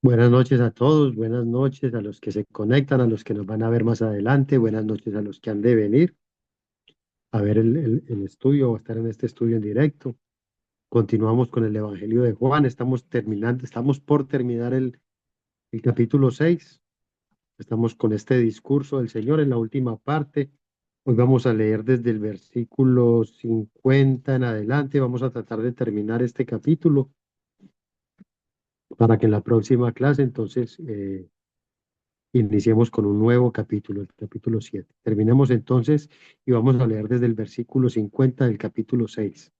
Buenas noches a todos, buenas noches a los que se conectan, a los que nos van a ver más adelante, buenas noches a los que han de venir a ver el estudio o a estar en este estudio en directo. Continuamos con el Evangelio de Juan, estamos por terminar el capítulo 6. Estamos con este discurso del Señor en la última parte. Hoy vamos a leer desde el versículo 50 en adelante, vamos a tratar de terminar este capítulo para que en la próxima clase entonces iniciemos con un nuevo capítulo, el capítulo 7. Terminemos entonces y vamos a leer desde el versículo 50 del capítulo 6.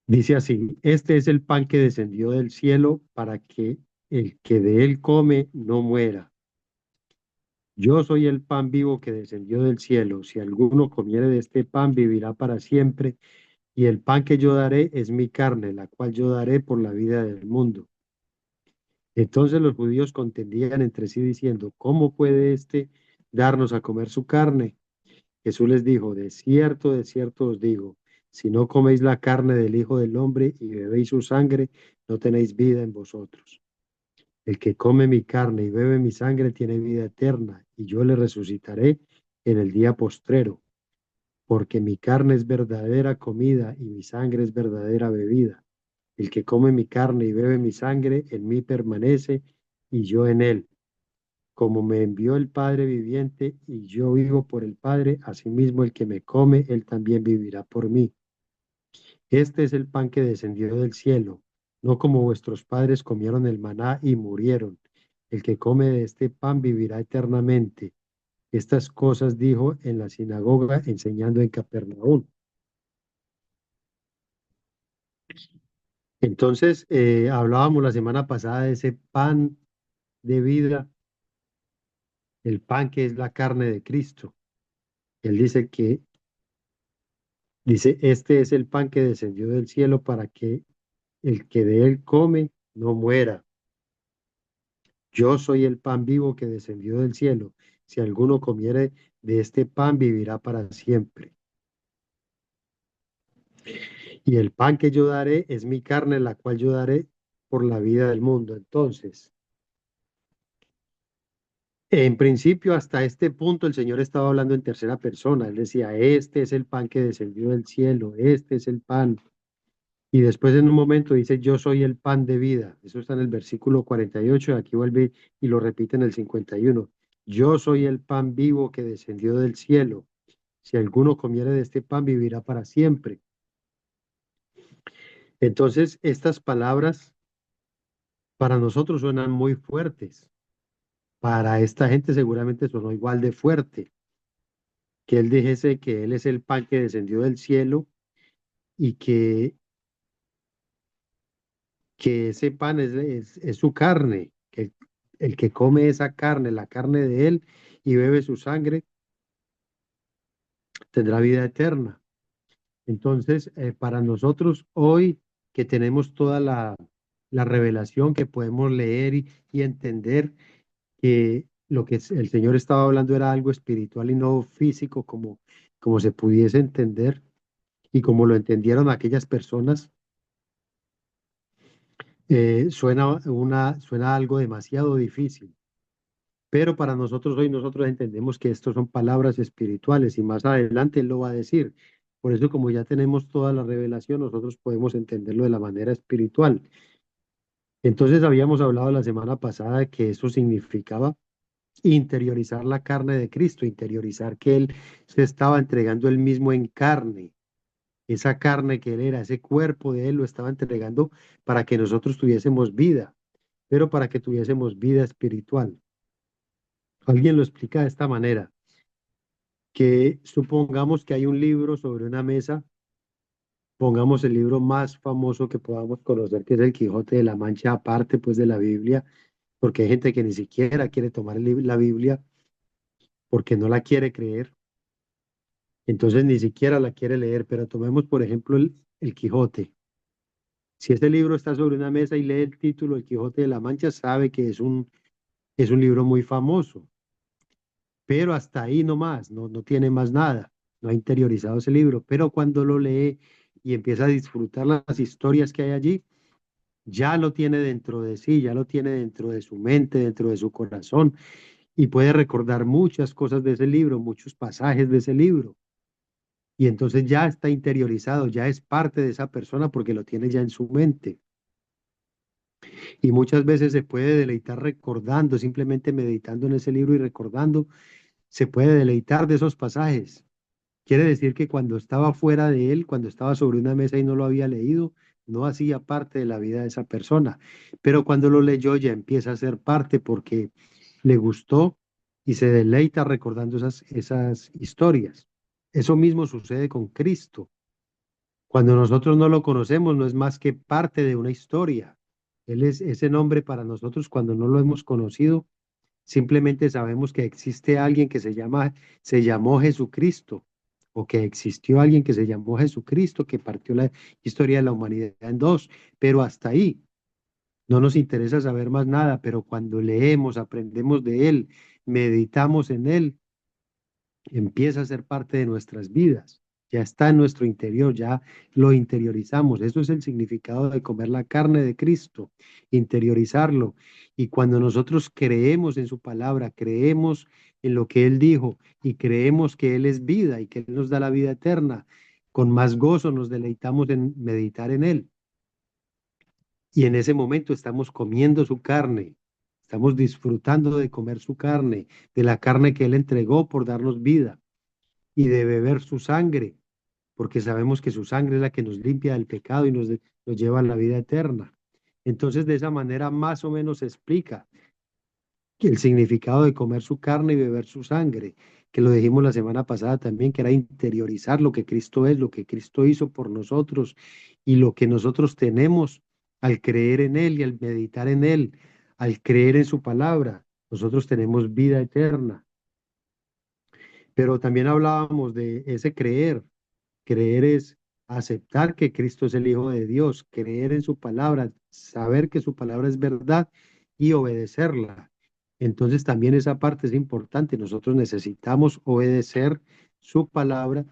Dice así: Este es el pan que descendió del cielo para que el que de él come no muera. Yo soy el pan vivo que descendió del cielo. Si alguno comiere de este pan, vivirá para siempre. Y el pan que yo daré es mi carne, la cual yo daré por la vida del mundo. Entonces los judíos contendían entre sí diciendo: ¿Cómo puede éste darnos a comer su carne? Jesús les dijo: de cierto os digo, si no coméis la carne del Hijo del Hombre y bebéis su sangre, no tenéis vida en vosotros. El que come mi carne y bebe mi sangre tiene vida eterna, y yo le resucitaré en el día postrero, porque mi carne es verdadera comida y mi sangre es verdadera bebida. El que come mi carne y bebe mi sangre, en mí permanece y yo en él. Como me envió el Padre viviente y yo vivo por el Padre, asimismo el que me come, él también vivirá por mí. Este es el pan que descendió del cielo, no como vuestros padres comieron el maná y murieron. El que come de este pan vivirá eternamente. Estas cosas dijo en la sinagoga enseñando en Capernaum. Entonces, hablábamos la semana pasada de ese pan de vida, el pan que es la carne de Cristo. Él dice, este es el pan que descendió del cielo para que el que de él come no muera. Yo soy el pan vivo que descendió del cielo. Si alguno comiere de este pan, vivirá para siempre. Y el pan que yo daré es mi carne, la cual yo daré por la vida del mundo. Entonces, en principio, hasta este punto, el Señor estaba hablando en tercera persona. Él decía, este es el pan que descendió del cielo, este es el pan. Y después en un momento dice, yo soy el pan de vida. Eso está en el versículo 48, y aquí vuelve y lo repite en el 51. Yo soy el pan vivo que descendió del cielo. Si alguno comiere de este pan, vivirá para siempre. Entonces, estas palabras para nosotros suenan muy fuertes. Para esta gente seguramente sonó igual de fuerte. Que él dijese que él es el pan que descendió del cielo y que ese pan es su carne, que el que come esa carne, la carne de él, y bebe su sangre, tendrá vida eterna. Entonces, para nosotros hoy que tenemos toda la revelación, que podemos leer y entender que lo que el Señor estaba hablando era algo espiritual y no físico, como se pudiese entender y como lo entendieron aquellas personas, suena algo demasiado difícil. Pero para nosotros hoy, nosotros entendemos que estos son palabras espirituales y más adelante Él lo va a decir. Por eso, como ya tenemos toda la revelación, nosotros podemos entenderlo de la manera espiritual. Entonces, habíamos hablado la semana pasada de que eso significaba interiorizar la carne de Cristo, interiorizar que Él se estaba entregando Él mismo en carne. Esa carne que Él era, ese cuerpo de Él lo estaba entregando para que nosotros tuviésemos vida, pero para que tuviésemos vida espiritual. Alguien lo explica de esta manera, que supongamos que hay un libro sobre una mesa, pongamos el libro más famoso que podamos conocer, que es el Quijote de la Mancha, aparte pues de la Biblia, porque hay gente que ni siquiera quiere tomar la Biblia porque no la quiere creer, entonces ni siquiera la quiere leer, pero tomemos por ejemplo el Quijote. Si este libro está sobre una mesa y lee el título El Quijote de la Mancha, sabe que es un libro muy famoso, pero hasta ahí nomás, no tiene más nada, no ha interiorizado ese libro, pero cuando lo lee y empieza a disfrutar las historias que hay allí, ya lo tiene dentro de sí, ya lo tiene dentro de su mente, dentro de su corazón, y puede recordar muchas cosas de ese libro, muchos pasajes de ese libro. Y entonces ya está interiorizado, ya es parte de esa persona porque lo tiene ya en su mente. Y muchas veces se puede deleitar recordando, simplemente meditando en ese libro y recordando, se puede deleitar de esos pasajes. Quiere decir que cuando estaba fuera de él, cuando estaba sobre una mesa y no lo había leído, no hacía parte de la vida de esa persona. Pero cuando lo leyó ya empieza a ser parte porque le gustó y se deleita recordando esas historias. Eso mismo sucede con Cristo. Cuando nosotros no lo conocemos, no es más que parte de una historia. Él es ese nombre para nosotros cuando no lo hemos conocido. Simplemente sabemos que existe alguien que se llamó Jesucristo, o que existió alguien que se llamó Jesucristo, que partió la historia de la humanidad en dos, pero hasta ahí no nos interesa saber más nada, pero cuando leemos, aprendemos de él, meditamos en él, empieza a ser parte de nuestras vidas. Ya está en nuestro interior, ya lo interiorizamos. Eso es el significado de comer la carne de Cristo, interiorizarlo. Y cuando nosotros creemos en su palabra, creemos en lo que Él dijo y creemos que Él es vida y que Él nos da la vida eterna, con más gozo nos deleitamos en meditar en Él. Y en ese momento estamos comiendo su carne, estamos disfrutando de comer su carne, de la carne que Él entregó por darnos vida y de beber su sangre, porque sabemos que su sangre es la que nos limpia del pecado y nos lleva a la vida eterna. Entonces, de esa manera más o menos se explica que el significado de comer su carne y beber su sangre, que lo dijimos la semana pasada también, que era interiorizar lo que Cristo es, lo que Cristo hizo por nosotros y lo que nosotros tenemos al creer en Él y al meditar en Él, al creer en su palabra. Nosotros tenemos vida eterna. Pero también hablábamos de ese creer. Creer es aceptar que Cristo es el Hijo de Dios, creer en su palabra, saber que su palabra es verdad y obedecerla. Entonces también esa parte es importante. Nosotros necesitamos obedecer su palabra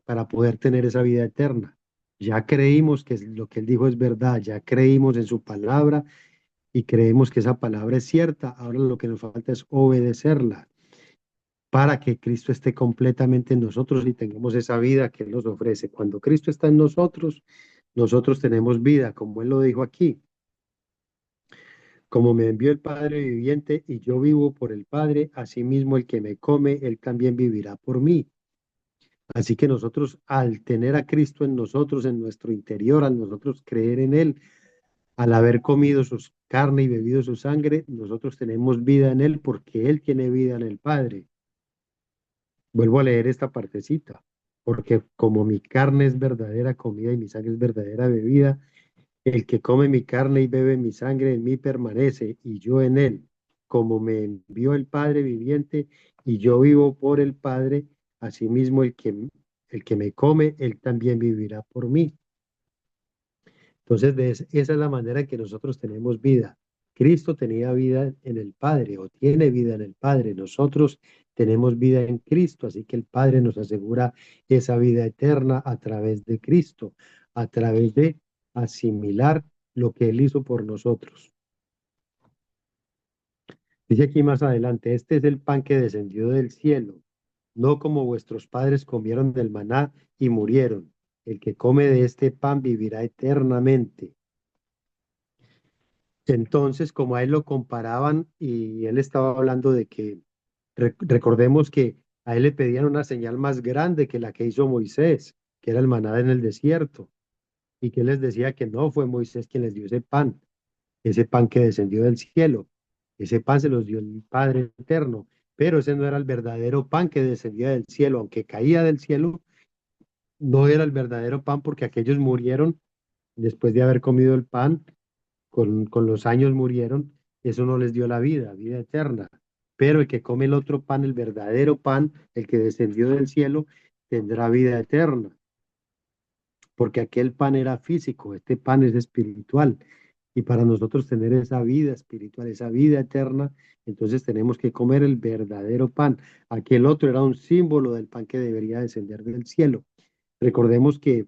para poder tener esa vida eterna. Ya creímos que lo que él dijo es verdad, ya creímos en su palabra y creemos que esa palabra es cierta. Ahora lo que nos falta es obedecerla para que Cristo esté completamente en nosotros y tengamos esa vida que Él nos ofrece. Cuando Cristo está en nosotros, nosotros tenemos vida, como Él lo dijo aquí. Como me envió el Padre viviente y yo vivo por el Padre, asimismo el que me come, Él también vivirá por mí. Así que nosotros, al tener a Cristo en nosotros, en nuestro interior, al nosotros creer en Él, al haber comido su carne y bebido su sangre, nosotros tenemos vida en Él porque Él tiene vida en el Padre. Vuelvo a leer esta partecita, porque como mi carne es verdadera comida y mi sangre es verdadera bebida, el que come mi carne y bebe mi sangre en mí permanece y yo en él. Como me envió el Padre viviente y yo vivo por el Padre, asimismo el que me come, él también vivirá por mí. Entonces, esa es la manera en que nosotros tenemos vida. Cristo tenía vida en el Padre o tiene vida en el Padre. Nosotros tenemos vida en Cristo, así que el Padre nos asegura esa vida eterna a través de Cristo, a través de asimilar lo que Él hizo por nosotros. Dice aquí más adelante, este es el pan que descendió del cielo, no como vuestros padres comieron del maná y murieron. El que come de este pan vivirá eternamente. Entonces, como a él lo comparaban y él estaba hablando de que, recordemos que a él le pedían una señal más grande que la que hizo Moisés, que era el maná en el desierto, y que él les decía que no fue Moisés quien les dio ese pan que descendió del cielo. Ese pan se los dio el Padre eterno, pero ese no era el verdadero pan que descendía del cielo, aunque caía del cielo, no era el verdadero pan porque aquellos murieron después de haber comido el pan con los años murieron, eso no les dio la vida eterna. Pero el que come el otro pan, el verdadero pan, el que descendió del cielo, tendrá vida eterna, porque aquel pan era físico, este pan es espiritual. Y para nosotros tener esa vida espiritual, esa vida eterna, entonces tenemos que comer el verdadero pan. Aquel otro era un símbolo del pan que debería descender del cielo. Recordemos que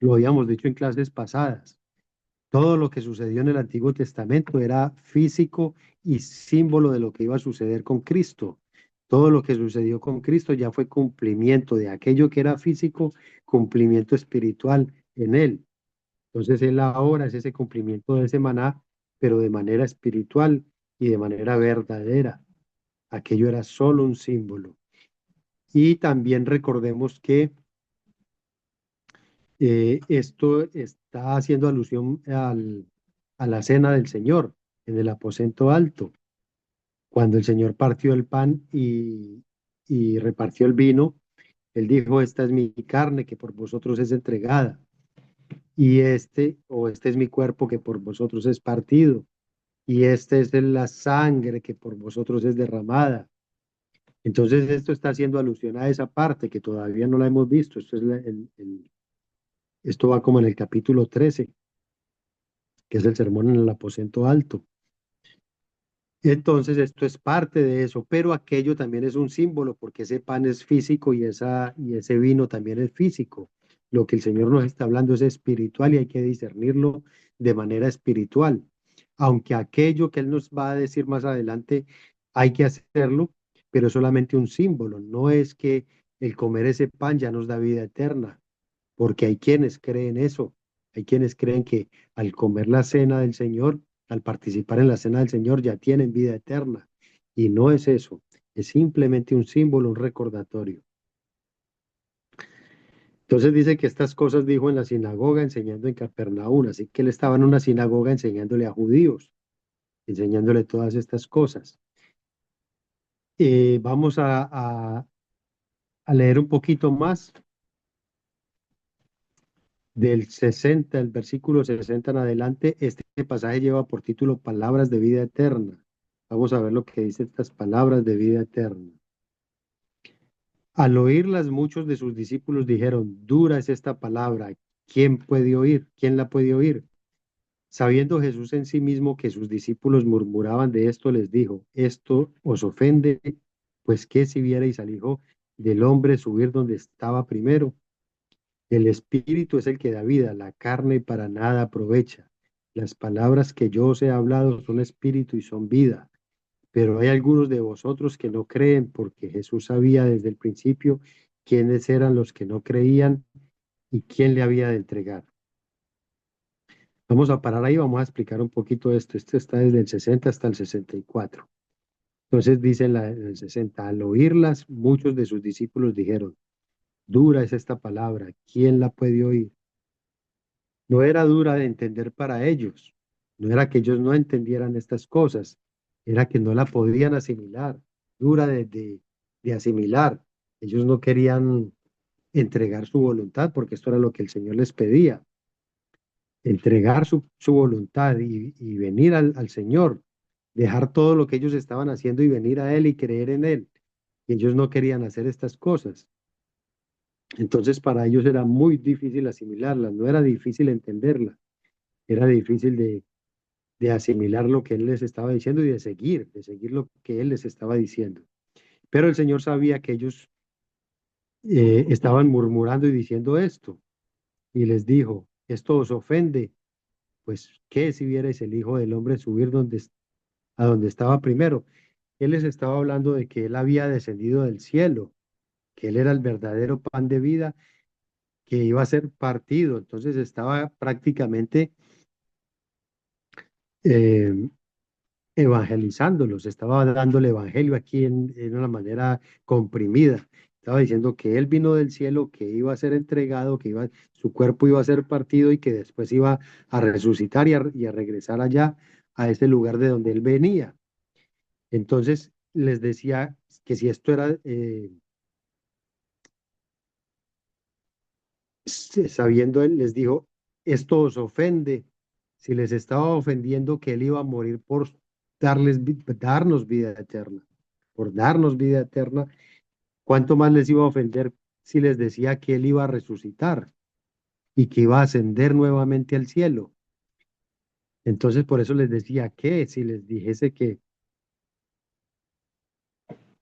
Lo habíamos dicho en clases pasadas. Todo lo que sucedió en el Antiguo Testamento era físico y símbolo de lo que iba a suceder con Cristo. Todo lo que sucedió con Cristo ya fue cumplimiento de aquello que era físico, cumplimiento espiritual en Él. Entonces Él ahora es ese cumplimiento de ese maná, pero de manera espiritual y de manera verdadera. Aquello era solo un símbolo. Y también recordemos que esto está haciendo alusión a la cena del Señor en el aposento alto, cuando el Señor partió el pan y repartió el vino. Él dijo, esta es mi carne que por vosotros es entregada, y este es mi cuerpo que por vosotros es partido, y este es la sangre que por vosotros es derramada. Entonces esto está haciendo alusión a esa parte que todavía no la hemos visto. Esto va como en el capítulo 13, que es el sermón en el aposento alto. Entonces, esto es parte de eso, pero aquello también es un símbolo, porque ese pan es físico y ese vino también es físico. Lo que el Señor nos está hablando es espiritual y hay que discernirlo de manera espiritual. Aunque aquello que Él nos va a decir más adelante hay que hacerlo, pero es solamente un símbolo. No es que el comer ese pan ya nos da vida eterna, porque hay quienes creen eso. Hay quienes creen que al comer la cena del Señor, al participar en la cena del Señor, ya tienen vida eterna. Y no es eso, es simplemente un símbolo, un recordatorio. Entonces dice que estas cosas dijo en la sinagoga enseñando en Capernaum, así que él estaba en una sinagoga enseñándole a judíos, enseñándole todas estas cosas. Vamos a leer un poquito más del 60, el versículo 60 en adelante. Este pasaje lleva por título Palabras de vida eterna. Vamos a ver lo que dice estas palabras de vida eterna. Al oírlas, muchos de sus discípulos dijeron, dura es esta palabra, ¿quién puede oír? ¿Quién la puede oír? Sabiendo Jesús en sí mismo que sus discípulos murmuraban de esto, les dijo, ¿esto os ofende? Pues qué si vierais al Hijo del Hombre subir donde estaba primero. El espíritu es el que da vida, la carne para nada aprovecha. Las palabras que yo os he hablado son espíritu y son vida. Pero hay algunos de vosotros que no creen, porque Jesús sabía desde el principio quiénes eran los que no creían y quién le había de entregar. Vamos a parar ahí, vamos a explicar un poquito esto. Esto está desde el 60 hasta el 64. Entonces dice en el 60, al oírlas, muchos de sus discípulos dijeron, dura es esta palabra, ¿quién la puede oír? No era dura de entender para ellos, no era que ellos no entendieran estas cosas, era que no la podían asimilar, dura de asimilar. Ellos no querían entregar su voluntad porque esto era lo que el Señor les pedía, entregar su voluntad y venir al Señor, dejar todo lo que ellos estaban haciendo y venir a Él y creer en Él. Y ellos no querían hacer estas cosas. Entonces para ellos era muy difícil asimilarlas, no era difícil entenderlas, era difícil de asimilar lo que él les estaba diciendo y de seguir lo que él les estaba diciendo. Pero el Señor sabía que ellos estaban murmurando y diciendo esto, y les dijo, esto os ofende, pues qué si vierais el Hijo del Hombre subir a donde estaba primero. Él les estaba hablando de que él había descendido del cielo, que él era el verdadero pan de vida, que iba a ser partido. Entonces estaba prácticamente eh, evangelizándolos, estaba dando el evangelio aquí en una manera comprimida. Estaba diciendo que él vino del cielo, que iba a ser entregado, su cuerpo iba a ser partido y que después iba a resucitar y a regresar allá a ese lugar de donde él venía. Entonces les decía que si esto era, sabiendo él, les dijo, esto os ofende. Si les estaba ofendiendo que él iba a morir por darnos vida eterna, por darnos vida eterna, ¿cuánto más les iba a ofender si les decía que él iba a resucitar y que iba a ascender nuevamente al cielo? Entonces por eso les decía que si les dijese que,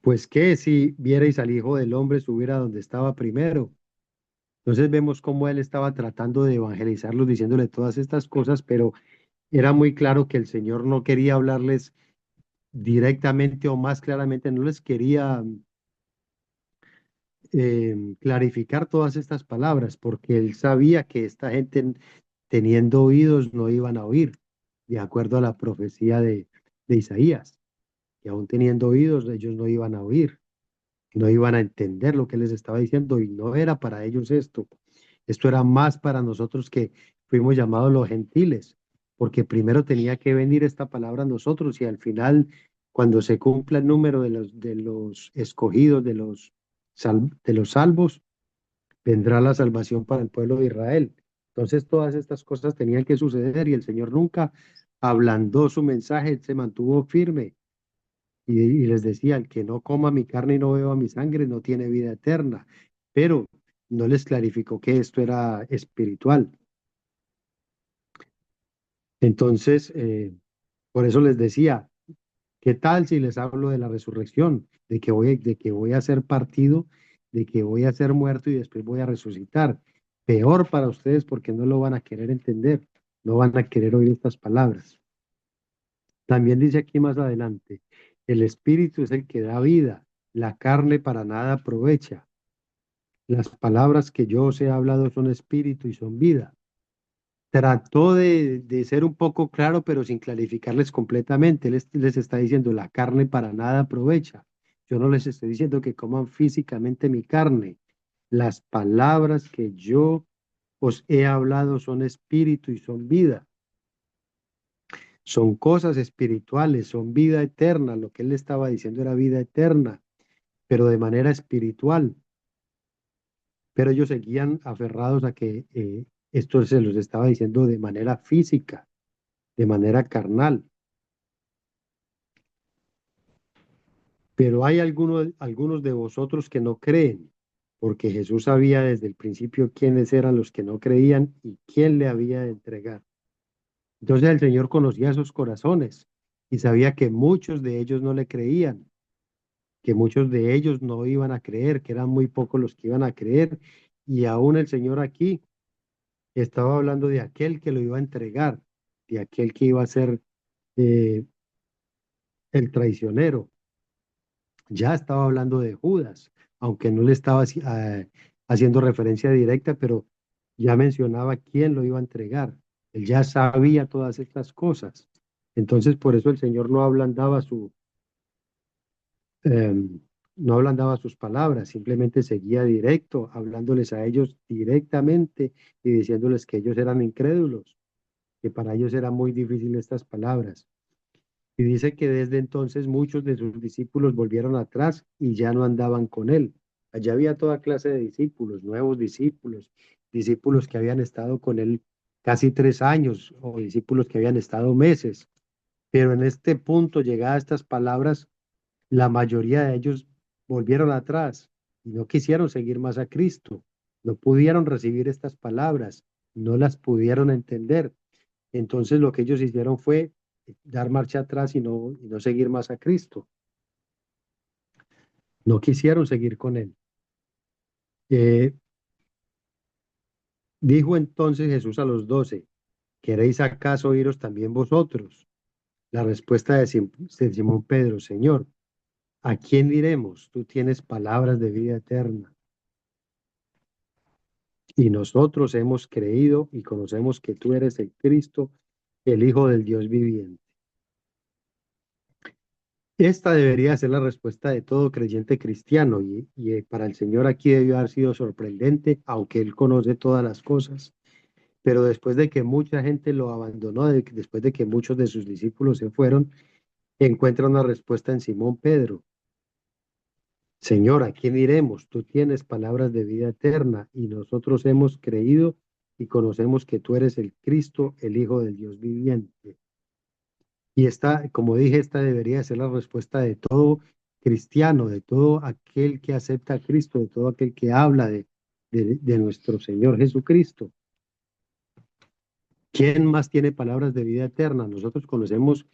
pues que si vierais al Hijo del Hombre subir a donde estaba primero. Entonces vemos cómo él estaba tratando de evangelizarlos, diciéndole todas estas cosas, pero era muy claro que el Señor no quería hablarles directamente o más claramente, no les quería clarificar todas estas palabras, porque él sabía que esta gente teniendo oídos no iban a oír, de acuerdo a la profecía de Isaías, que aún teniendo oídos ellos no iban a oír, no iban a entender lo que él les estaba diciendo y no era para ellos esto. Esto era más para nosotros que fuimos llamados los gentiles, porque primero tenía que venir esta palabra a nosotros y al final, cuando se cumpla el número de los escogidos, de los salvos, vendrá la salvación para el pueblo de Israel. Entonces todas estas cosas tenían que suceder y el Señor nunca ablandó su mensaje, él se mantuvo firme y les decía, el que no coma mi carne y no beba mi sangre no tiene vida eterna, pero no les clarificó que esto era espiritual. Entonces, por eso les decía, ¿qué tal si les hablo de la resurrección? De que voy a ser partido, de que voy a ser muerto y después voy a resucitar. Peor para ustedes porque no lo van a querer entender, no van a querer oír estas palabras. También dice aquí más adelante, el espíritu es el que da vida, la carne para nada aprovecha. Las palabras que yo os he hablado son espíritu y son vida. Trató de ser un poco claro, pero sin clarificarles completamente. Él les está diciendo, la carne para nada aprovecha. Yo no les estoy diciendo que coman físicamente mi carne. Las palabras que yo os he hablado son espíritu y son vida. Son cosas espirituales, son vida eterna. Lo que él le estaba diciendo era vida eterna, pero de manera espiritual. Pero ellos seguían aferrados a que esto se los estaba diciendo de manera física, de manera carnal. Pero hay algunos de vosotros que no creen, porque Jesús sabía desde el principio quiénes eran los que no creían y quién le había de entregar. Entonces el Señor conocía sus corazones y sabía que muchos de ellos no le creían, que muchos de ellos no iban a creer, que eran muy pocos los que iban a creer. Y aún el Señor aquí estaba hablando de aquel que lo iba a entregar, de aquel que iba a ser eh, el traicionero. Ya estaba hablando de Judas, aunque no le estaba haciendo referencia directa, pero ya mencionaba quién lo iba a entregar. Él ya sabía todas estas cosas. Entonces, por eso el Señor no ablandaba sus palabras, simplemente seguía directo, hablándoles a ellos directamente y diciéndoles que ellos eran incrédulos, que para ellos eran muy difíciles estas palabras. Y dice que desde entonces muchos de sus discípulos volvieron atrás y ya no andaban con él. Allá había toda clase de discípulos, nuevos discípulos, discípulos que habían estado con él casi 3 años o discípulos que habían estado meses. Pero en este punto, llegadas estas palabras, la mayoría de ellos volvieron atrás y no quisieron seguir más a Cristo. No pudieron recibir estas palabras, no las pudieron entender. Entonces lo que ellos hicieron fue dar marcha atrás y no seguir más a Cristo. No quisieron seguir con él. Eh, Dijo entonces Jesús a los 12, ¿queréis acaso iros también vosotros? La respuesta de Simón Pedro, Señor, ¿a quién iremos? Tú tienes palabras de vida eterna. Y nosotros hemos creído y conocemos que tú eres el Cristo, el Hijo del Dios viviente. Esta debería ser la respuesta de todo creyente cristiano y para el Señor aquí debió haber sido sorprendente, aunque Él conoce todas las cosas. Pero después de que mucha gente lo abandonó, después de que muchos de sus discípulos se fueron, encuentra una respuesta en Simón Pedro. Señor, ¿a quién iremos? Tú tienes palabras de vida eterna y nosotros hemos creído y conocemos que tú eres el Cristo, el Hijo del Dios viviente. Y esta, como dije, esta debería ser la respuesta de todo cristiano, de todo aquel que acepta a Cristo, de todo aquel que habla de nuestro Señor Jesucristo. ¿Quién más tiene palabras de vida eterna? Nosotros conocemos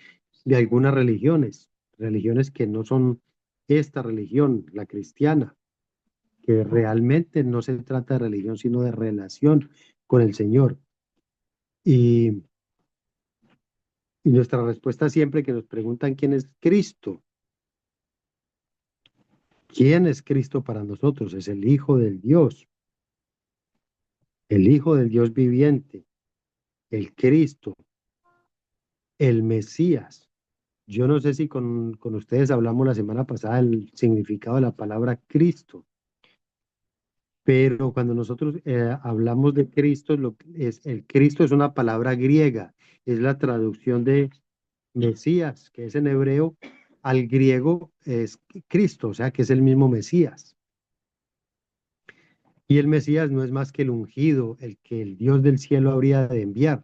de algunas religiones, religiones que no son esta religión, la cristiana, que realmente no se trata de religión, sino de relación con el Señor. Y, y nuestra respuesta siempre que nos preguntan quién es Cristo, ¿quién es Cristo para nosotros? Es el Hijo del Dios viviente, el Cristo, el Mesías. Yo no sé si con ustedes hablamos la semana pasada del significado de la palabra Cristo, pero cuando nosotros hablamos de Cristo, el Cristo es una palabra griega, es la traducción de Mesías, que es en hebreo, al griego es Cristo, o sea que es el mismo Mesías. Y el Mesías no es más que el ungido, el que el Dios del cielo habría de enviar.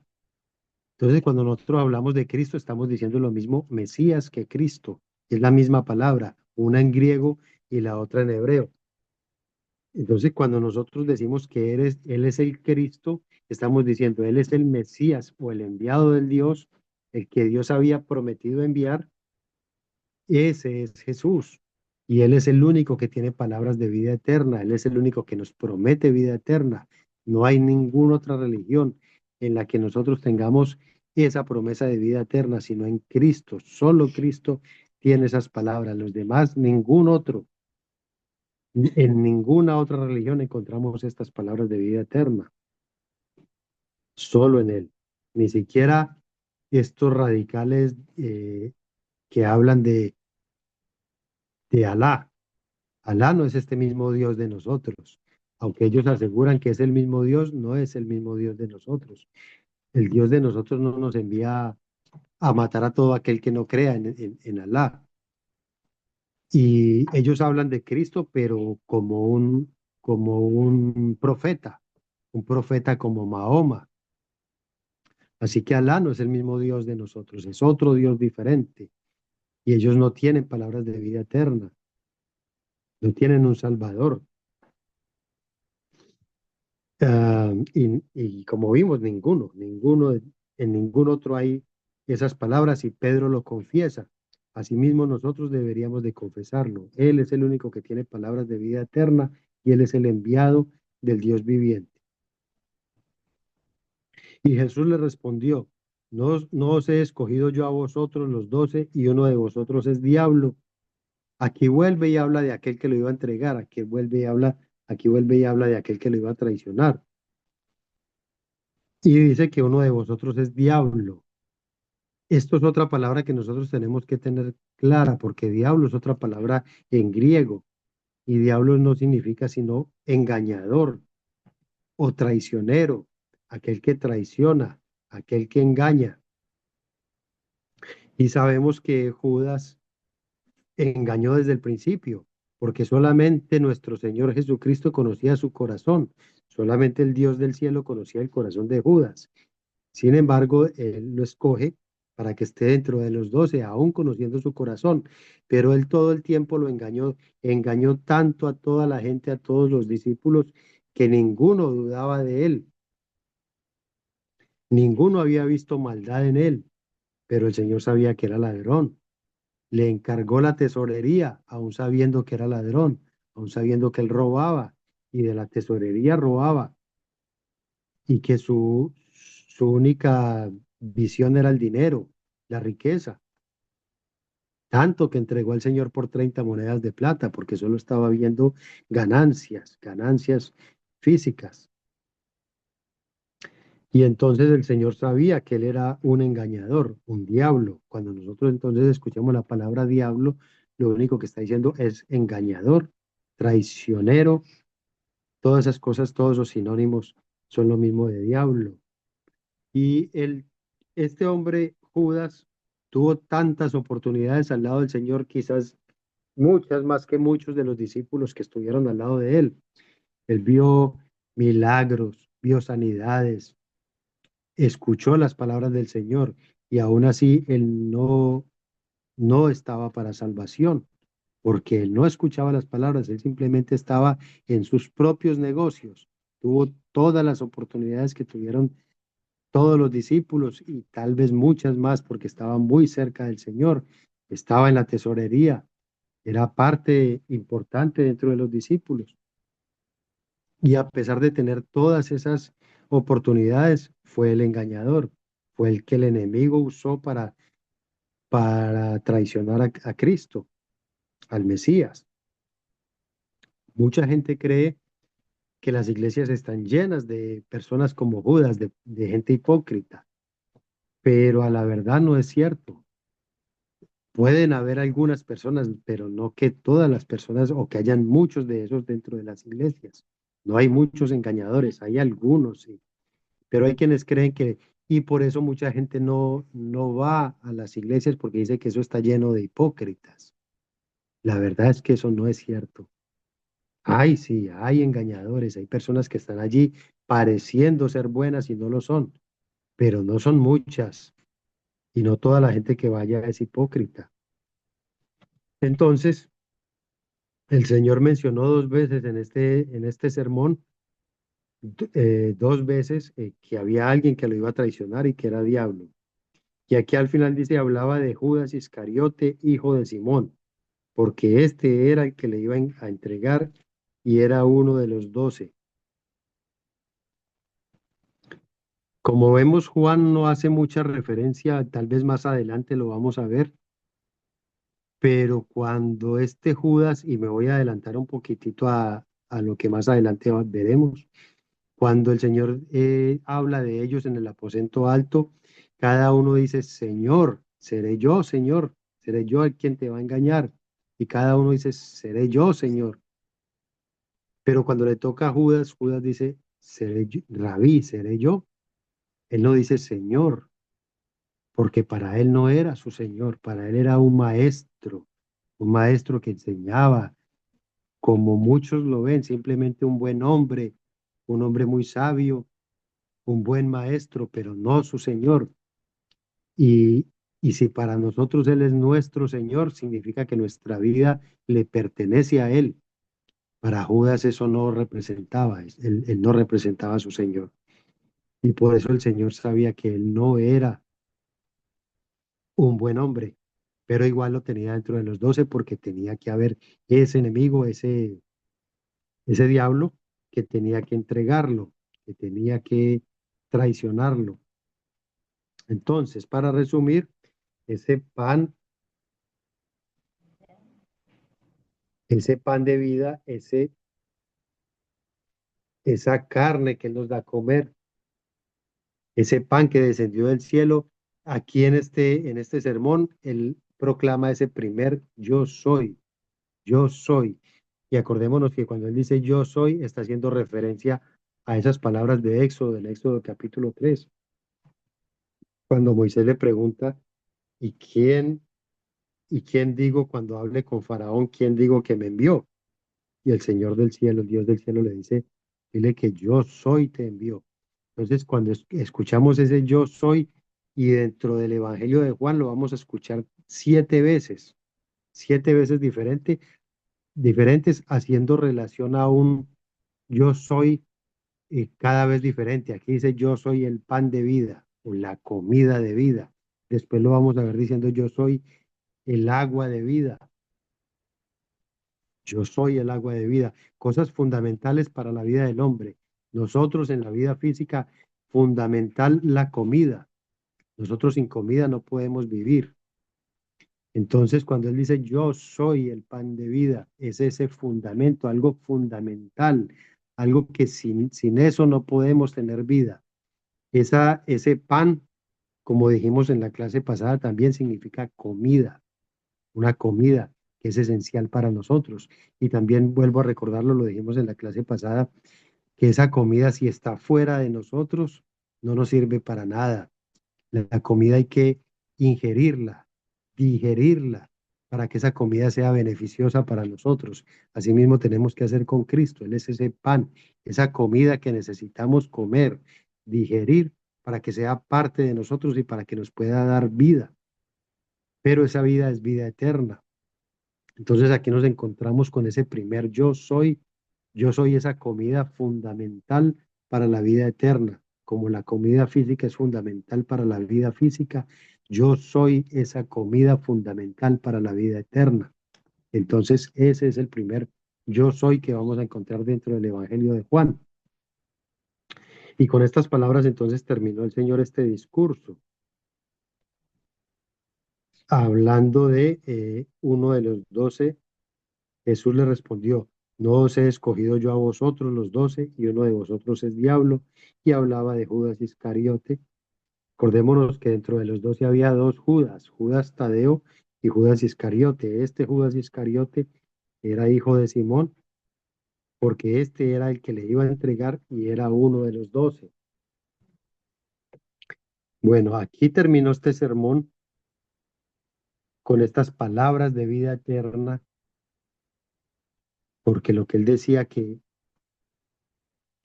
Entonces, cuando nosotros hablamos de Cristo, estamos diciendo lo mismo Mesías que Cristo. Es la misma palabra, una en griego y la otra en hebreo. Entonces, cuando nosotros decimos que Él es el Cristo, estamos diciendo Él es el Mesías o el enviado del Dios, el que Dios había prometido enviar. Ese es Jesús. Y Él es el único que tiene palabras de vida eterna. Él es el único que nos promete vida eterna. No hay ninguna otra religión en la que nosotros tengamos esa promesa de vida eterna, sino en Cristo. Solo Cristo tiene esas palabras. Los demás, ningún otro. En ninguna otra religión encontramos estas palabras de vida eterna. Solo en Él. Ni siquiera estos radicales que hablan de Alá. Alá no es este mismo Dios de nosotros. Aunque ellos aseguran que es el mismo Dios, no es el mismo Dios de nosotros. El Dios de nosotros no nos envía a matar a todo aquel que no crea en Alá. Y ellos hablan de Cristo, pero como un profeta como Mahoma. Así que Alá no es el mismo Dios de nosotros, es otro Dios diferente. Y ellos no tienen palabras de vida eterna, no tienen un Salvador. Y como vimos, en ningún otro hay esas palabras y Pedro lo confiesa. Asimismo, nosotros deberíamos de confesarlo. Él es el único que tiene palabras de vida eterna y Él es el enviado del Dios viviente. Y Jesús le respondió, no os he escogido yo a vosotros los 12 y uno de vosotros es diablo. Aquí vuelve y habla de aquel que lo iba a entregar, aquí vuelve y habla de aquel que lo iba a traicionar. Y dice que uno de vosotros es diablo. Esto es otra palabra que nosotros tenemos que tener clara, porque diablo es otra palabra en griego, y diablo no significa sino engañador o traicionero, aquel que traiciona, aquel que engaña. Y sabemos que Judas engañó desde el principio, porque solamente nuestro Señor Jesucristo conocía su corazón, solamente el Dios del cielo conocía el corazón de Judas. Sin embargo, él lo escoge para que esté dentro de los 12, aún conociendo su corazón, pero él todo el tiempo lo engañó, engañó tanto a toda la gente, a todos los discípulos, que ninguno dudaba de él, ninguno había visto maldad en él, pero el Señor sabía que era ladrón. Le encargó la tesorería, aún sabiendo que era ladrón, aún sabiendo que él robaba y de la tesorería robaba y que su única visión era el dinero, la riqueza, tanto que entregó al Señor por 30 monedas de plata, porque solo estaba viendo ganancias físicas. Y entonces el Señor sabía que él era un engañador, un diablo. Cuando nosotros entonces escuchamos la palabra diablo, lo único que está diciendo es engañador, traicionero, todas esas cosas, todos los sinónimos son lo mismo de diablo. Y este hombre, Judas, tuvo tantas oportunidades al lado del Señor, quizás muchas más que muchos de los discípulos que estuvieron al lado de él. Él vio milagros, vio sanidades, escuchó las palabras del Señor y aún así él no estaba para salvación, porque él no escuchaba las palabras, él simplemente estaba en sus propios negocios. Tuvo todas las oportunidades que tuvieron todos los discípulos y tal vez muchas más porque estaba muy cerca del Señor, estaba en la tesorería, era parte importante dentro de los discípulos, Y a pesar de tener todas esas oportunidades, fue el engañador, fue el que el enemigo usó para traicionar a Cristo, al Mesías. Mucha gente cree que las iglesias están llenas de personas como Judas, de gente hipócrita, pero a la verdad no es cierto. Pueden haber algunas personas, pero no que todas las personas o que hayan muchos de esos dentro de las iglesias. No hay muchos engañadores, hay algunos, sí, pero hay quienes creen que, y por eso mucha gente no va a las iglesias porque dice que eso está lleno de hipócritas. La verdad es que eso no es cierto. Hay, sí, hay engañadores, hay personas que están allí pareciendo ser buenas y no lo son, pero no son muchas y no toda la gente que vaya es hipócrita. Entonces, el Señor mencionó dos veces en este sermón, dos veces que había alguien que lo iba a traicionar y que era diablo. Y aquí al final dice, hablaba de Judas Iscariote, hijo de Simón, porque este era el que le iba a entregar y era uno de los 12. Como vemos, Juan no hace mucha referencia, tal vez más adelante lo vamos a ver, pero cuando este Judas, y me voy a adelantar un poquitito a lo que más adelante veremos, cuando el Señor habla de ellos en el aposento alto, cada uno dice, Señor, seré yo, Señor, seré yo el quien te va a engañar. Y cada uno dice, seré yo, Señor. Pero cuando le toca a Judas, Judas dice, seré yo, Rabí, seré yo. Él no dice Señor, porque para él no era su Señor, para él era un maestro que enseñaba, como muchos lo ven, simplemente un hombre muy sabio, un buen maestro, pero no su Señor. Y, y si para nosotros Él es nuestro Señor, significa que nuestra vida le pertenece a Él. Para Judas eso no representaba, él no representaba a su Señor. Y por eso el Señor sabía que él no era un buen hombre, pero igual lo tenía dentro de los 12 porque tenía que haber ese enemigo, ese diablo que tenía que entregarlo, que tenía que traicionarlo. Entonces, para resumir, ese pan, ese pan de vida, esa carne que Él nos da a comer, ese pan que descendió del cielo, aquí en este sermón, Él proclama ese primer yo soy, yo soy. Y acordémonos que cuando Él dice yo soy, está haciendo referencia a esas palabras de Éxodo, del Éxodo capítulo 3 cuando Moisés le pregunta, ¿y y quién digo cuando hable con Faraón, quién digo que me envió? Y el Señor del cielo, el Dios del cielo le dice, dile que yo soy te envió. Entonces, cuando escuchamos ese yo soy, y dentro del Evangelio de Juan lo vamos a escuchar 7 veces diferentes, haciendo relación a un yo soy cada vez diferente. Aquí dice yo soy el pan de vida o la comida de vida. Después lo vamos a ver diciendo yo soy el agua de vida. Yo soy el agua de vida. Cosas fundamentales para la vida del hombre. Nosotros en la vida física, fundamental la comida. Nosotros sin comida no podemos vivir. Entonces, cuando Él dice, yo soy el pan de vida, es ese fundamento, algo fundamental, algo que sin eso no podemos tener vida. Ese pan, como dijimos en la clase pasada, también significa comida, una comida que es esencial para nosotros. Y también vuelvo a recordarlo, lo dijimos en la clase pasada, que esa comida si está fuera de nosotros, no nos sirve para nada. La comida hay que ingerirla, digerirla, para que esa comida sea beneficiosa para nosotros. Asimismo tenemos que hacer con Cristo. Él es ese pan, esa comida que necesitamos comer, digerir, para que sea parte de nosotros y para que nos pueda dar vida. Pero esa vida es vida eterna. Entonces aquí nos encontramos con ese primer yo soy esa comida fundamental para la vida eterna, como la comida física es fundamental para la vida física, yo soy esa comida fundamental para la vida eterna. Entonces ese es el primer yo soy que vamos a encontrar dentro del Evangelio de Juan. Y con estas palabras entonces terminó el Señor este discurso, hablando de uno de los 12. Jesús le respondió, no os he escogido yo a vosotros los 12, y uno de vosotros es diablo. Y hablaba de Judas Iscariote. Acordémonos que dentro de los 12 había dos Judas, Judas Tadeo y Judas Iscariote. Este Judas Iscariote era hijo de Simón, porque este era el que le iba a entregar y era uno de los 12. Bueno, aquí terminó este sermón con estas palabras de vida eterna, porque lo que él decía que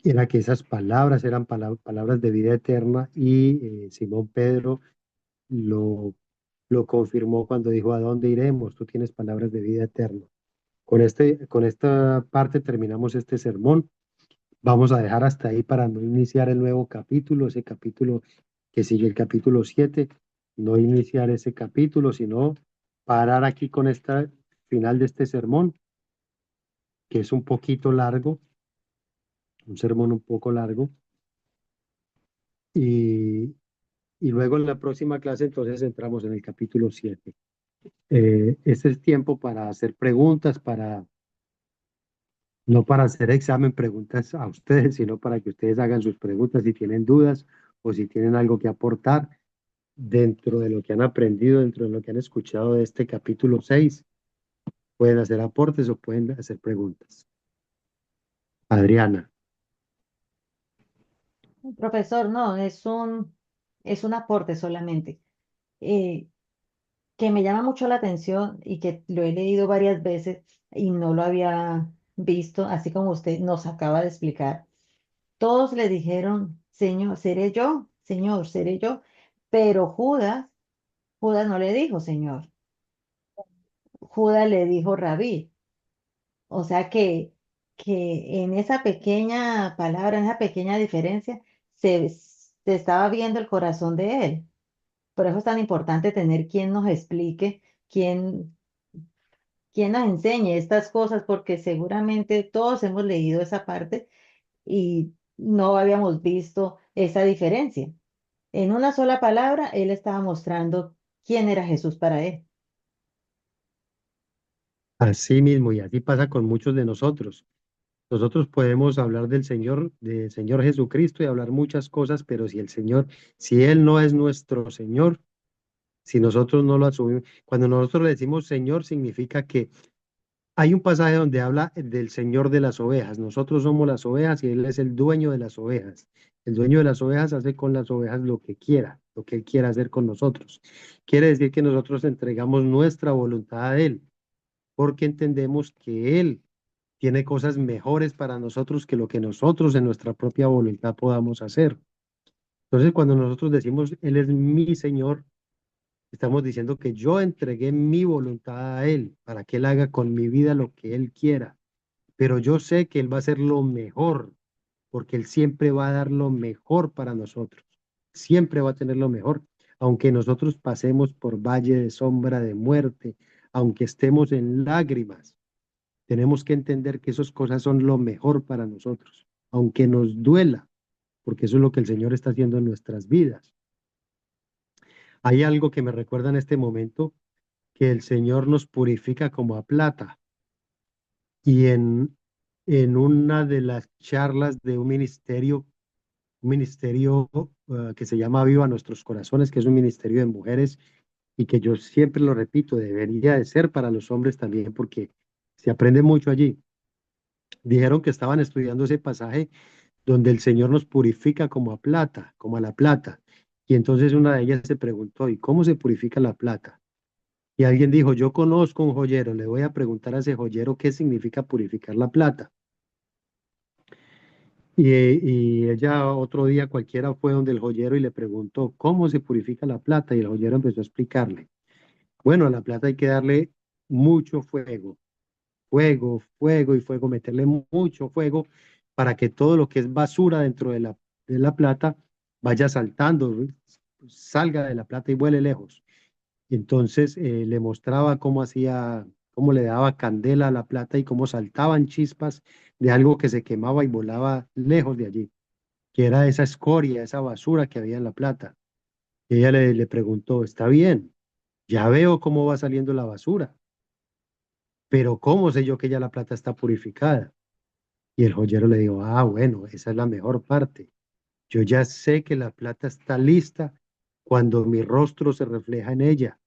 era que esas palabras eran palabras de vida eterna, y Simón Pedro lo, lo confirmó cuando dijo, ¿a dónde iremos? Tú tienes palabras de vida eterna. Con esta parte terminamos este sermón. Vamos a dejar hasta ahí para no iniciar el nuevo capítulo, ese capítulo que sigue el capítulo 7, no iniciar ese capítulo, sino parar aquí con esta final de este sermón, que es un poquito largo, un sermón un poco largo, y, y luego en la próxima clase entonces entramos en el capítulo 7. Este es tiempo para hacer preguntas, no para hacer examen, preguntas a ustedes, sino para que ustedes hagan sus preguntas si tienen dudas o si tienen algo que aportar dentro de lo que han aprendido, dentro de lo que han escuchado de este capítulo 6. Pueden hacer aportes o pueden hacer preguntas. Adriana. Profesor, no, es un aporte solamente, eh, que me llama mucho la atención y que lo he leído varias veces y no lo había visto, así como usted nos acaba de explicar. Todos le dijeron, Señor, Señor, seré yo, pero Judas no le dijo Señor, Judas le dijo Rabí. O sea que en esa pequeña palabra, en esa pequeña diferencia, se estaba viendo el corazón de él. Por eso es tan importante tener quien nos explique, quien, quien nos enseñe estas cosas, porque seguramente todos hemos leído esa parte y no habíamos visto esa diferencia. En una sola palabra, él estaba mostrando quién era Jesús para él. Así mismo, y así pasa con muchos de nosotros. Nosotros podemos hablar del Señor Jesucristo y hablar muchas cosas, pero si Él no es nuestro Señor, si nosotros no lo asumimos, cuando nosotros le decimos Señor, significa que hay un pasaje donde habla del Señor de las ovejas. Nosotros somos las ovejas y Él es el dueño de las ovejas. El dueño de las ovejas hace con las ovejas lo que quiera, lo que Él quiera hacer con nosotros. Quiere decir que nosotros entregamos nuestra voluntad a Él, porque entendemos que Él tiene cosas mejores para nosotros que lo que nosotros en nuestra propia voluntad podamos hacer. Entonces, cuando nosotros decimos, Él es mi Señor, estamos diciendo que yo entregué mi voluntad a Él para que Él haga con mi vida lo que Él quiera. Pero yo sé que Él va a hacer lo mejor, porque Él siempre va a dar lo mejor para nosotros. Siempre va a tener lo mejor. Aunque nosotros pasemos por valle de sombra de muerte, aunque estemos en lágrimas, tenemos que entender que esas cosas son lo mejor para nosotros, aunque nos duela, porque eso es lo que el Señor está haciendo en nuestras vidas. Hay algo que me recuerda en este momento, que el Señor nos purifica como a plata. Y en una de las charlas de un ministerio que se llama Viva Nuestros Corazones, que es un ministerio de mujeres y que yo siempre lo repito, debería de ser para los hombres también, porque se aprende mucho allí. Dijeron que estaban estudiando ese pasaje donde el Señor nos purifica como a plata, como a la plata. Y entonces una de ellas se preguntó, ¿y cómo se purifica la plata? Y alguien dijo, yo conozco un joyero, le voy a preguntar a ese joyero qué significa purificar la plata. Y ella otro día cualquiera fue donde el joyero y le preguntó, ¿cómo se purifica la plata? Y el joyero empezó a explicarle. Bueno, a la plata hay que darle mucho fuego, fuego, fuego y fuego, meterle mucho fuego para que todo lo que es basura dentro de la plata vaya saltando, salga de la plata y vuele lejos. Y entonces le mostraba cómo hacía, cómo le daba candela a la plata y cómo saltaban chispas de algo que se quemaba y volaba lejos de allí, que era esa escoria, esa basura que había en la plata. Y ella le preguntó, está bien, ya veo cómo va saliendo la basura, pero ¿cómo sé yo que ya la plata está purificada? Y el joyero le dijo, ah, bueno, esa es la mejor parte. Yo ya sé que la plata está lista cuando mi rostro se refleja en ella,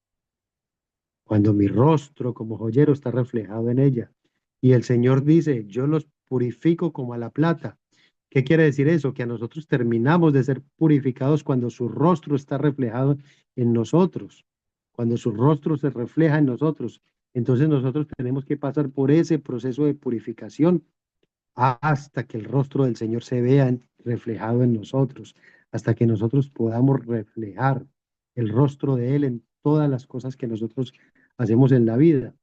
cuando mi rostro como joyero está reflejado en ella. Y el Señor dice, yo los purifico como a la plata. ¿Qué quiere decir eso? Que a nosotros terminamos de ser purificados cuando su rostro está reflejado en nosotros, cuando su rostro se refleja en nosotros. Entonces nosotros tenemos que pasar por ese proceso de purificación hasta que el rostro del Señor se vea reflejado en nosotros, hasta que nosotros podamos reflejar el rostro de Él en todas las cosas que nosotros hacemos en la vida.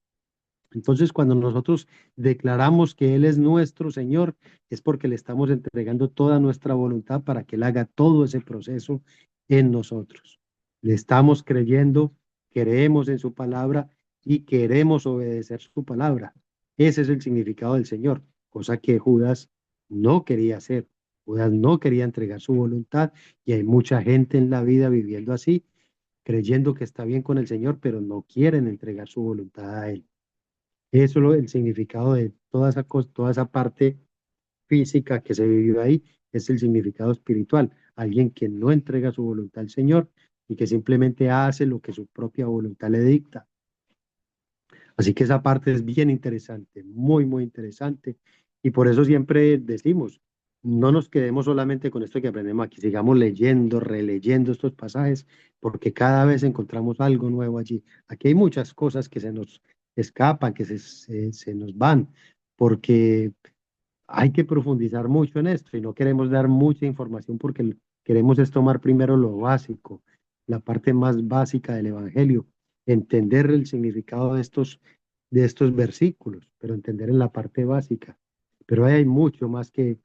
Entonces, cuando nosotros declaramos que Él es nuestro Señor, es porque le estamos entregando toda nuestra voluntad para que Él haga todo ese proceso en nosotros. Le estamos creyendo, creemos en su palabra y queremos obedecer su palabra. Ese es el significado del Señor, cosa que Judas no quería hacer. Judas no quería entregar su voluntad y hay mucha gente en la vida viviendo así, creyendo que está bien con el Señor, pero no quieren entregar su voluntad a Él. Eso es el significado de toda esa cosa, toda esa parte física que se vivió ahí, es el significado espiritual. Alguien que no entrega su voluntad al Señor y que simplemente hace lo que su propia voluntad le dicta. Así que esa parte es bien interesante, muy, muy interesante. Y por eso siempre decimos, no nos quedemos solamente con esto que aprendemos aquí, sigamos leyendo, releyendo estos pasajes, porque cada vez encontramos algo nuevo allí. Aquí hay muchas cosas que se nos escapan, que se nos van, porque hay que profundizar mucho en esto y no queremos dar mucha información porque queremos es tomar primero lo básico, la parte más básica del Evangelio, entender el significado de estos versículos, pero entender en la parte básica. Pero hay mucho más que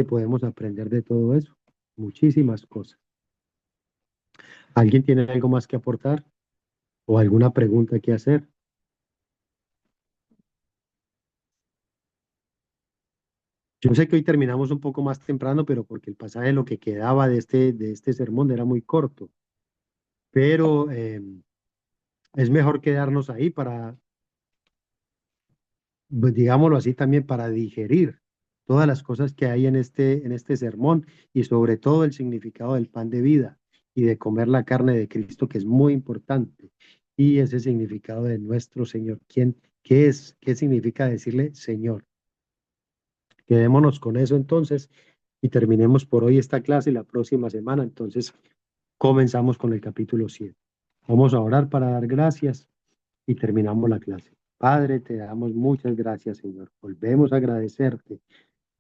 podemos aprender de todo eso, muchísimas cosas. ¿Alguien tiene algo más que aportar o alguna pregunta que hacer? Yo sé que hoy terminamos un poco más temprano, pero porque el pasaje lo que quedaba de este sermón era muy corto, pero es mejor quedarnos ahí para, pues, digámoslo así, también para digerir todas las cosas que hay en este sermón y sobre todo el significado del pan de vida y de comer la carne de Cristo, que es muy importante, y ese significado de nuestro Señor. ¿Qué es? ¿Qué significa decirle Señor? Quedémonos con eso entonces y terminemos por hoy esta clase y la próxima semana. Entonces comenzamos con el capítulo 7. Vamos a orar para dar gracias y terminamos la clase. Padre, te damos muchas gracias, Señor. Volvemos a agradecerte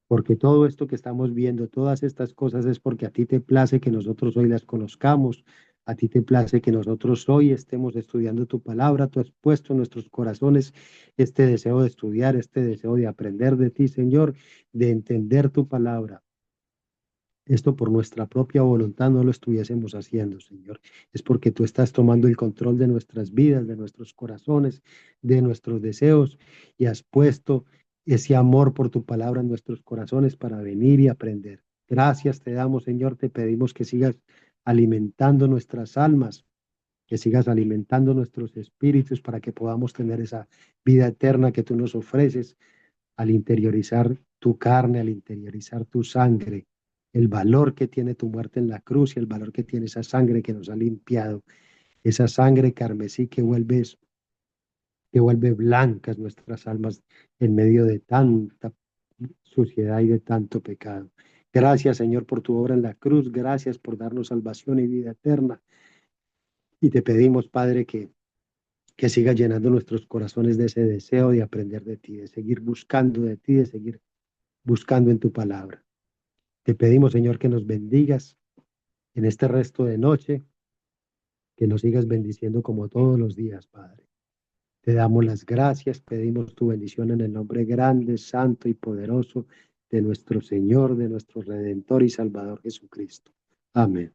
porque todo esto que estamos viendo, todas estas cosas es porque a ti te place que nosotros hoy las conozcamos, a ti te place que nosotros hoy estemos estudiando tu palabra, tú has puesto en nuestros corazones este deseo de estudiar, este deseo de aprender de ti, Señor, de entender tu palabra. Esto por nuestra propia voluntad no lo estuviésemos haciendo, Señor. Es porque tú estás tomando el control de nuestras vidas, de nuestros corazones, de nuestros deseos y has puesto ese amor por tu palabra en nuestros corazones para venir y aprender. Gracias te damos, Señor. Te pedimos que sigas alimentando nuestras almas, que sigas alimentando nuestros espíritus para que podamos tener esa vida eterna que tú nos ofreces al interiorizar tu carne, al interiorizar tu sangre, el valor que tiene tu muerte en la cruz y el valor que tiene esa sangre que nos ha limpiado, esa sangre carmesí que vuelve blancas nuestras almas en medio de tanta suciedad y de tanto pecado. Gracias, Señor, por tu obra en la cruz. Gracias por darnos salvación y vida eterna. Y te pedimos, Padre, que siga llenando nuestros corazones de ese deseo de aprender de ti, de seguir buscando de ti, de seguir buscando en tu palabra. Te pedimos, Señor, que nos bendigas en este resto de noche, que nos sigas bendiciendo como todos los días, Padre. Te damos las gracias, pedimos tu bendición en el nombre grande, santo y poderoso de nuestro Señor, de nuestro Redentor y Salvador Jesucristo. Amén.